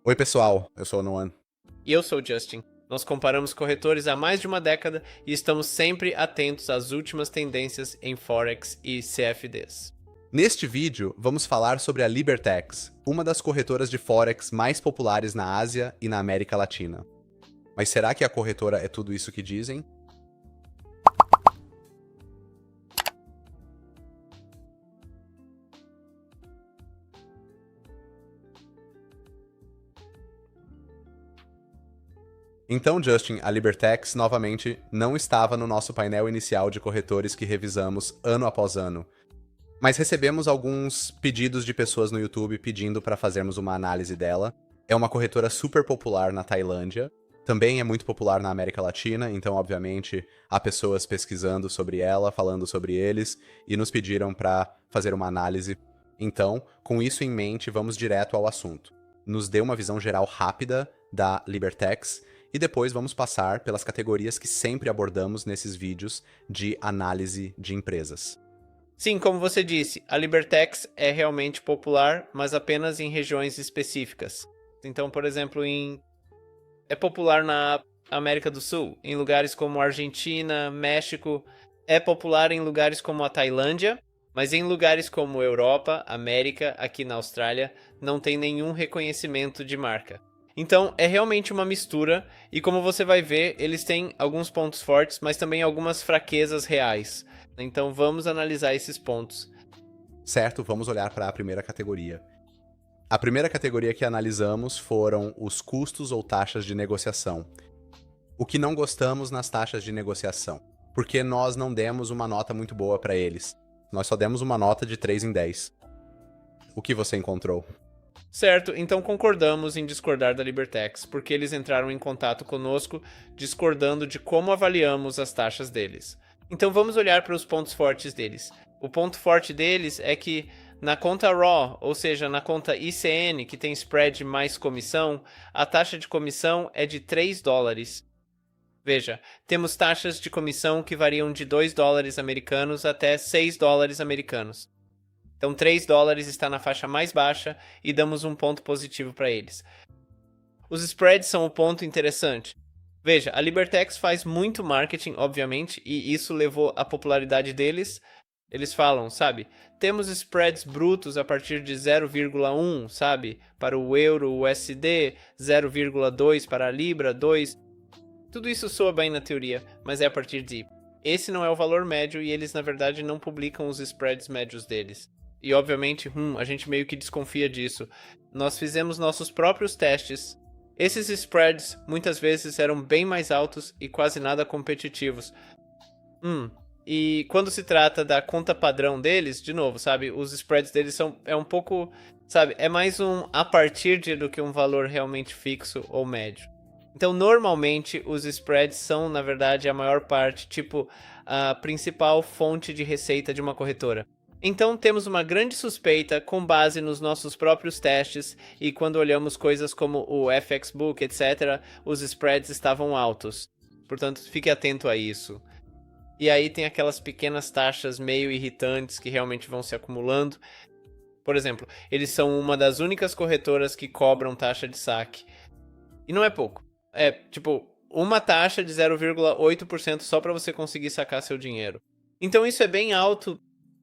Oi, pessoal, eu sou o Noan. E eu sou o Justin. Nós comparamos corretores há mais de uma década e estamos sempre atentos às últimas tendências em Forex e CFDs. Neste vídeo, vamos falar sobre a Libertex, uma das corretoras de Forex mais populares na Ásia e na América Latina. Mas será que a corretora é tudo isso que dizem? Então, Justin, a Libertex, novamente, não estava no nosso painel inicial de corretores que revisamos ano após ano. Mas recebemos alguns pedidos de pessoas no YouTube pedindo para fazermos uma análise dela. É uma corretora super popular na Tailândia, também é muito popular na América Latina, então, obviamente, há pessoas pesquisando sobre ela, falando sobre eles, e nos pediram para fazer uma análise. Então, com isso em mente, vamos direto ao assunto. Nos dê uma visão geral rápida da Libertex, e depois vamos passar pelas categorias que sempre abordamos nesses vídeos de análise de empresas. Sim, como você disse, a Libertex é realmente popular, mas apenas em regiões específicas. Então, por exemplo, é popular na América do Sul, em lugares como Argentina, México. É popular em lugares como a Tailândia, mas em lugares como Europa, América, aqui na Austrália, não tem nenhum reconhecimento de marca. Então, é realmente uma mistura, e como você vai ver, eles têm alguns pontos fortes, mas também algumas fraquezas reais. Então, vamos analisar esses pontos. Certo, vamos olhar para a primeira categoria. A primeira categoria que analisamos foram os custos ou taxas de negociação. O que não gostamos nas taxas de negociação? Porque nós não demos uma nota muito boa para eles. Nós só demos uma nota de 3 em 10. O que você encontrou? Certo, então concordamos em discordar da Libertex, porque eles entraram em contato conosco discordando de como avaliamos as taxas deles. Então vamos olhar para os pontos fortes deles. O ponto forte deles é que na conta RAW, ou seja, na conta ICN, que tem spread mais comissão, a taxa de comissão é de 3 dólares. Veja, temos taxas de comissão que variam de 2 dólares americanos até 6 dólares americanos. Então 3 dólares está na faixa mais baixa e damos um ponto positivo para eles. Os spreads são o ponto interessante. Veja, a Libertex faz muito marketing, obviamente, e isso levou à popularidade deles. Eles falam, sabe? Temos spreads brutos a partir de 0,1, sabe? Para o euro, o USD, 0,2 para a Libra, 2. Tudo isso soa bem na teoria, mas é a partir de... Esse não é o valor médio e eles, na verdade, não publicam os spreads médios deles. E, obviamente, a gente meio que desconfia disso. Nós fizemos nossos próprios testes. Esses spreads, muitas vezes, eram bem mais altos e quase nada competitivos. E quando se trata da conta padrão deles, de novo, sabe? Os spreads deles é um pouco, sabe? É mais um a partir de do que um valor realmente fixo ou médio. Então, normalmente, os spreads são, na verdade, a maior parte, tipo, a principal fonte de receita de uma corretora. Então, temos uma grande suspeita com base nos nossos próprios testes e quando olhamos coisas como o FXBook, etc., os spreads estavam altos. Portanto, fique atento a isso. E aí tem aquelas pequenas taxas meio irritantes que realmente vão se acumulando. Por exemplo, eles são uma das únicas corretoras que cobram taxa de saque. E não é pouco. É, tipo, uma taxa de 0,8% só para você conseguir sacar seu dinheiro. Então isso é bem alto.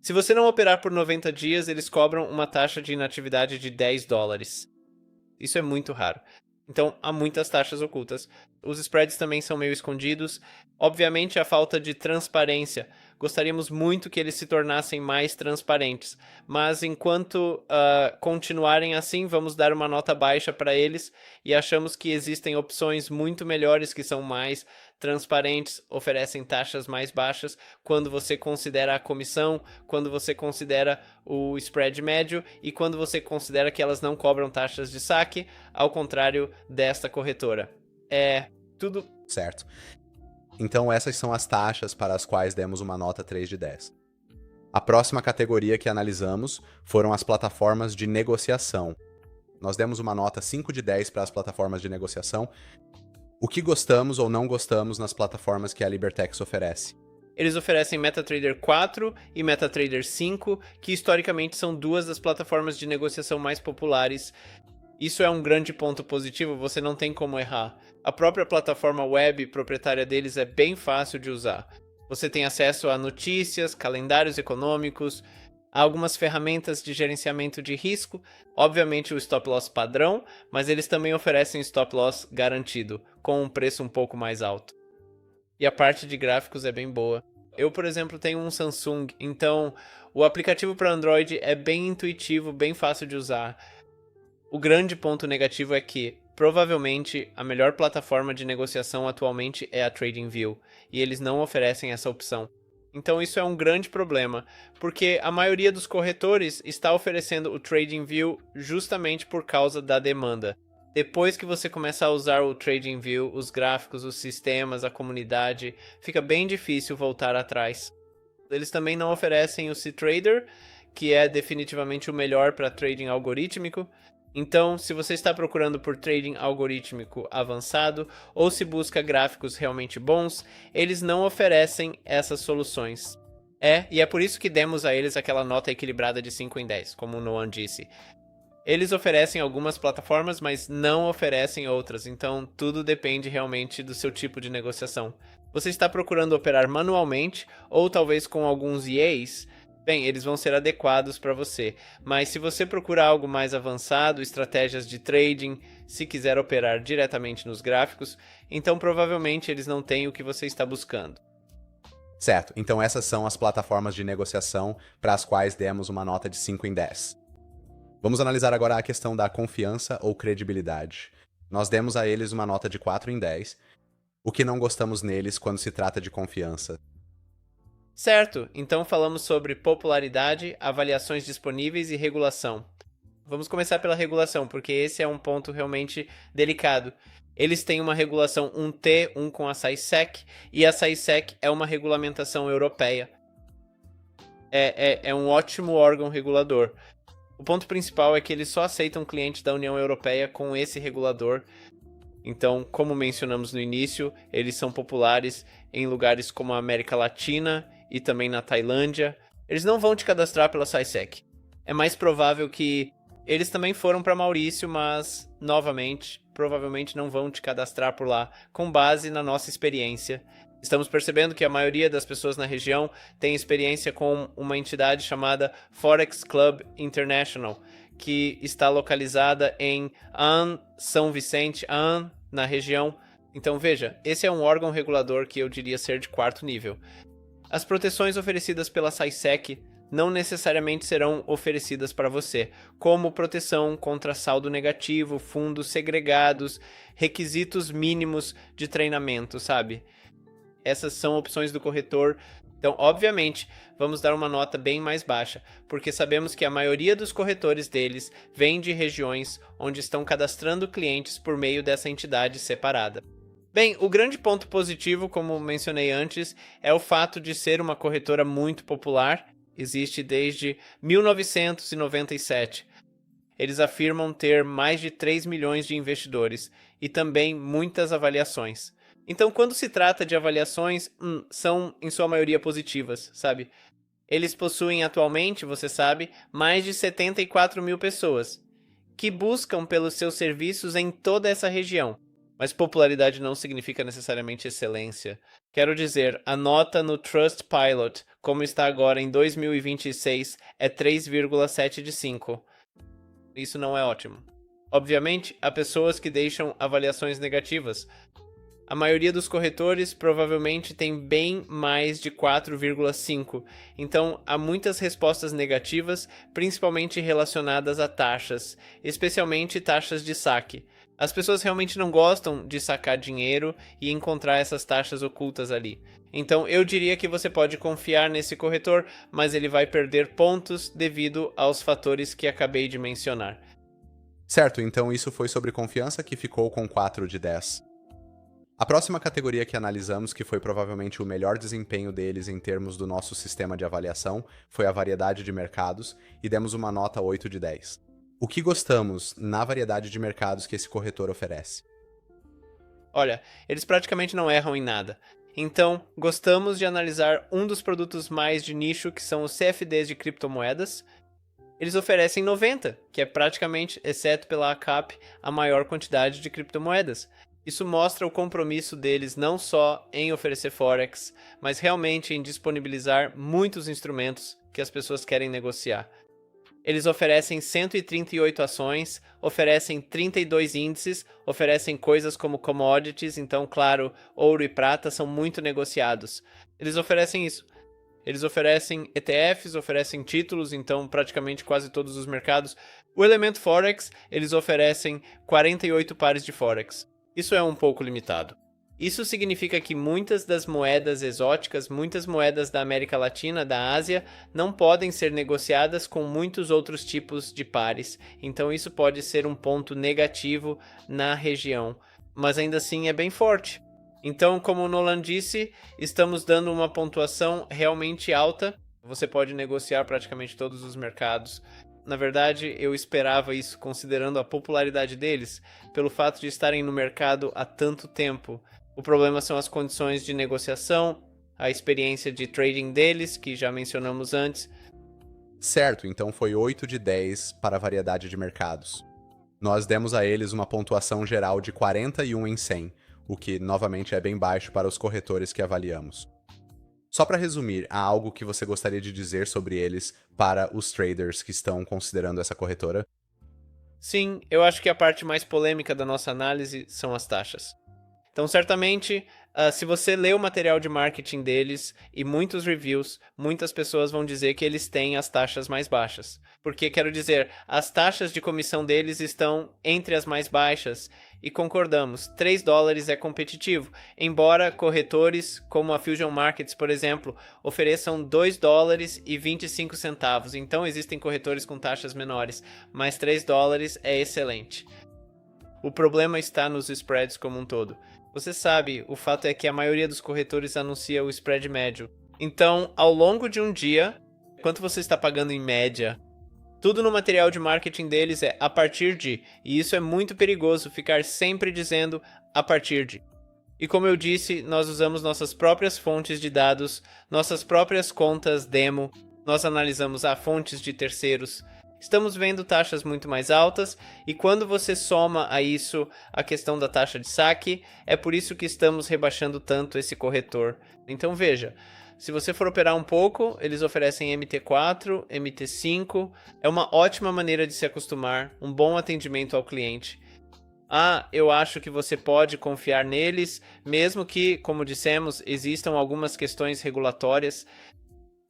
Se você não operar por 90 dias, eles cobram uma taxa de inatividade de 10 dólares. Isso é muito raro. Então, há muitas taxas ocultas. Os spreads também são meio escondidos. Obviamente, a falta de transparência. Gostaríamos muito que eles se tornassem mais transparentes. Mas, enquanto continuarem assim, vamos dar uma nota baixa para eles. E achamos que existem opções muito melhores que são mais transparentes, oferecem taxas mais baixas quando você considera a comissão, quando você considera o spread médio e quando você considera que elas não cobram taxas de saque, ao contrário desta corretora. É tudo Certo. Então essas são as taxas para as quais demos uma nota 3 de 10. A próxima categoria que analisamos foram as plataformas de negociação. Nós demos uma nota 5 de 10 para as plataformas de negociação. O que gostamos ou não gostamos nas plataformas que a Libertex oferece? Eles oferecem MetaTrader 4 e MetaTrader 5, que historicamente são duas das plataformas de negociação mais populares. Isso é um grande ponto positivo, você não tem como errar. A própria plataforma web proprietária deles é bem fácil de usar. Você tem acesso a notícias, calendários econômicos, a algumas ferramentas de gerenciamento de risco, obviamente o stop loss padrão, mas eles também oferecem stop loss garantido, com um preço um pouco mais alto. E a parte de gráficos é bem boa. Eu, por exemplo, tenho um Samsung, então o aplicativo para Android é bem intuitivo, bem fácil de usar. O grande ponto negativo é que, provavelmente, a melhor plataforma de negociação atualmente é a TradingView, e eles não oferecem essa opção. Então isso é um grande problema, porque a maioria dos corretores está oferecendo o TradingView justamente por causa da demanda. Depois que você começa a usar o TradingView, os gráficos, os sistemas, a comunidade, fica bem difícil voltar atrás. Eles também não oferecem o cTrader, que é definitivamente o melhor para trading algorítmico. Então, se você está procurando por trading algorítmico avançado ou se busca gráficos realmente bons, eles não oferecem essas soluções. E é por isso que demos a eles aquela nota equilibrada de 5 em 10, como o Noam disse. Eles oferecem algumas plataformas, mas não oferecem outras, então tudo depende realmente do seu tipo de negociação. Você está procurando operar manualmente ou talvez com alguns EAs? Bem, eles vão ser adequados para você, mas se você procura algo mais avançado, estratégias de trading, se quiser operar diretamente nos gráficos, então provavelmente eles não têm o que você está buscando. Certo, então essas são as plataformas de negociação para as quais demos uma nota de 5 em 10. Vamos analisar agora a questão da confiança ou credibilidade. Nós demos a eles uma nota de 4 em 10. O que não gostamos neles quando se trata de confiança? Certo, então falamos sobre popularidade, avaliações disponíveis e regulação. Vamos começar pela regulação, porque esse é um ponto realmente delicado. Eles têm uma regulação 1T, um com a SAISEC, e a SAISEC é uma regulamentação europeia. É um ótimo órgão regulador. O ponto principal é que eles só aceitam clientes da União Europeia com esse regulador. Então, como mencionamos no início, eles são populares em lugares como a América Latina e também na Tailândia. Eles não vão te cadastrar pela SAISEC. É mais provável que eles também foram para Maurício, mas, novamente, provavelmente não vão te cadastrar por lá, com base na nossa experiência. Estamos percebendo que a maioria das pessoas na região tem experiência com uma entidade chamada Forex Club International, que está localizada em An, São Vicente, An, na região. Então veja, esse é um órgão regulador que eu diria ser de 4º nível. As proteções oferecidas pela SAISEC não necessariamente serão oferecidas para você, como proteção contra saldo negativo, fundos segregados, requisitos mínimos de treinamento, sabe? Essas são opções do corretor. Então, obviamente, vamos dar uma nota bem mais baixa, porque sabemos que a maioria dos corretores deles vem de regiões onde estão cadastrando clientes por meio dessa entidade separada. Bem, o grande ponto positivo, como mencionei antes, é o fato de ser uma corretora muito popular. Existe desde 1997. Eles afirmam ter mais de 3 milhões de investidores e também muitas avaliações. Então, quando se trata de avaliações, são em sua maioria positivas, sabe? Eles possuem atualmente, você sabe, mais de 74 mil pessoas que buscam pelos seus serviços em toda essa região. Mas popularidade não significa necessariamente excelência. Quero dizer, a nota no Trustpilot, como está agora em 2026, é 3,7 de 5. Isso não é ótimo. Obviamente, há pessoas que deixam avaliações negativas. A maioria dos corretores provavelmente tem bem mais de 4,5. Então, há muitas respostas negativas, principalmente relacionadas a taxas, especialmente taxas de saque. As pessoas realmente não gostam de sacar dinheiro e encontrar essas taxas ocultas ali. Então eu diria que você pode confiar nesse corretor, mas ele vai perder pontos devido aos fatores que acabei de mencionar. Certo, então isso foi sobre confiança, que ficou com 4 de 10. A próxima categoria que analisamos, que foi provavelmente o melhor desempenho deles em termos do nosso sistema de avaliação, foi a variedade de mercados, e demos uma nota 8 de 10. O que gostamos na variedade de mercados que esse corretor oferece? Olha, eles praticamente não erram em nada. Então, gostamos de analisar um dos produtos mais de nicho, que são os CFDs de criptomoedas. Eles oferecem 90, que é praticamente, exceto pela ACAP, a maior quantidade de criptomoedas. Isso mostra o compromisso deles não só em oferecer Forex, mas realmente em disponibilizar muitos instrumentos que as pessoas querem negociar. Eles oferecem 138 ações, oferecem 32 índices, oferecem coisas como commodities, então, claro, ouro e prata são muito negociados. Eles oferecem isso. Eles oferecem ETFs, oferecem títulos, então praticamente quase todos os mercados. O elemento Forex, eles oferecem 48 pares de Forex. Isso é um pouco limitado. Isso significa que muitas das moedas exóticas, muitas moedas da América Latina, da Ásia, não podem ser negociadas com muitos outros tipos de pares. Então isso pode ser um ponto negativo na região, mas ainda assim é bem forte. Então, como o Nolan disse, estamos dando uma pontuação realmente alta. Você pode negociar praticamente todos os mercados. Na verdade, eu esperava isso considerando a popularidade deles, pelo fato de estarem no mercado há tanto tempo. O problema são as condições de negociação, a experiência de trading deles, que já mencionamos antes. Certo, então foi 8 de 10 para a variedade de mercados. Nós demos a eles uma pontuação geral de 41 em 100, o que novamente é bem baixo para os corretores que avaliamos. Só para resumir, há algo que você gostaria de dizer sobre eles para os traders que estão considerando essa corretora? Sim, eu acho que a parte mais polêmica da nossa análise são as taxas. Então, certamente, se você lê o material de marketing deles e muitos reviews, muitas pessoas vão dizer que eles têm as taxas mais baixas. Porque, quero dizer, as taxas de comissão deles estão entre as mais baixas. E concordamos, 3 dólares é competitivo, embora corretores como a Fusion Markets, por exemplo, ofereçam 2 dólares e 25 centavos. Então, existem corretores com taxas menores, mas 3 dólares é excelente. O problema está nos spreads como um todo. Você sabe, o fato é que a maioria dos corretores anuncia o spread médio. Então, ao longo de um dia, quanto você está pagando em média? Tudo no material de marketing deles é a partir de, e isso é muito perigoso, ficar sempre dizendo a partir de. E como eu disse, nós usamos nossas próprias fontes de dados, nossas próprias contas demo, nós analisamos fontes de terceiros. Estamos vendo taxas muito mais altas, e quando você soma a isso a questão da taxa de saque, é por isso que estamos rebaixando tanto esse corretor. Então veja, se você for operar um pouco, eles oferecem MT4, MT5, é uma ótima maneira de se acostumar, um bom atendimento ao cliente. Eu acho que você pode confiar neles, mesmo que, como dissemos, existam algumas questões regulatórias.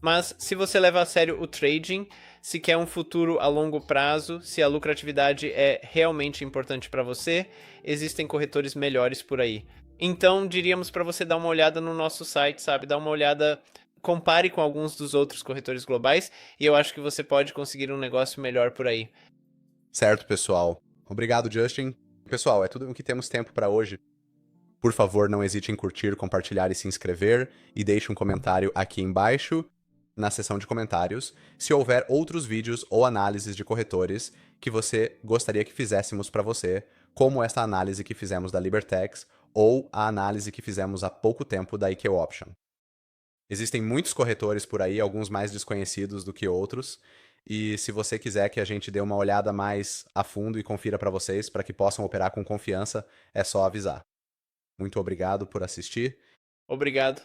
Mas se você leva a sério o trading, se quer um futuro a longo prazo, se a lucratividade é realmente importante para você, existem corretores melhores por aí. Então, diríamos para você dar uma olhada no nosso site, sabe? Dar uma olhada, compare com alguns dos outros corretores globais, e eu acho que você pode conseguir um negócio melhor por aí. Certo, pessoal. Obrigado, Justin. Pessoal, é tudo o que temos tempo para hoje. Por favor, não hesite em curtir, compartilhar e se inscrever, e deixe um comentário aqui embaixo, na seção de comentários, se houver outros vídeos ou análises de corretores que você gostaria que fizéssemos para você, como esta análise que fizemos da Libertex ou a análise que fizemos há pouco tempo da IQ Option. Existem muitos corretores por aí, alguns mais desconhecidos do que outros, e se você quiser que a gente dê uma olhada mais a fundo e confira para vocês, para que possam operar com confiança, é só avisar. Muito obrigado por assistir. Obrigado.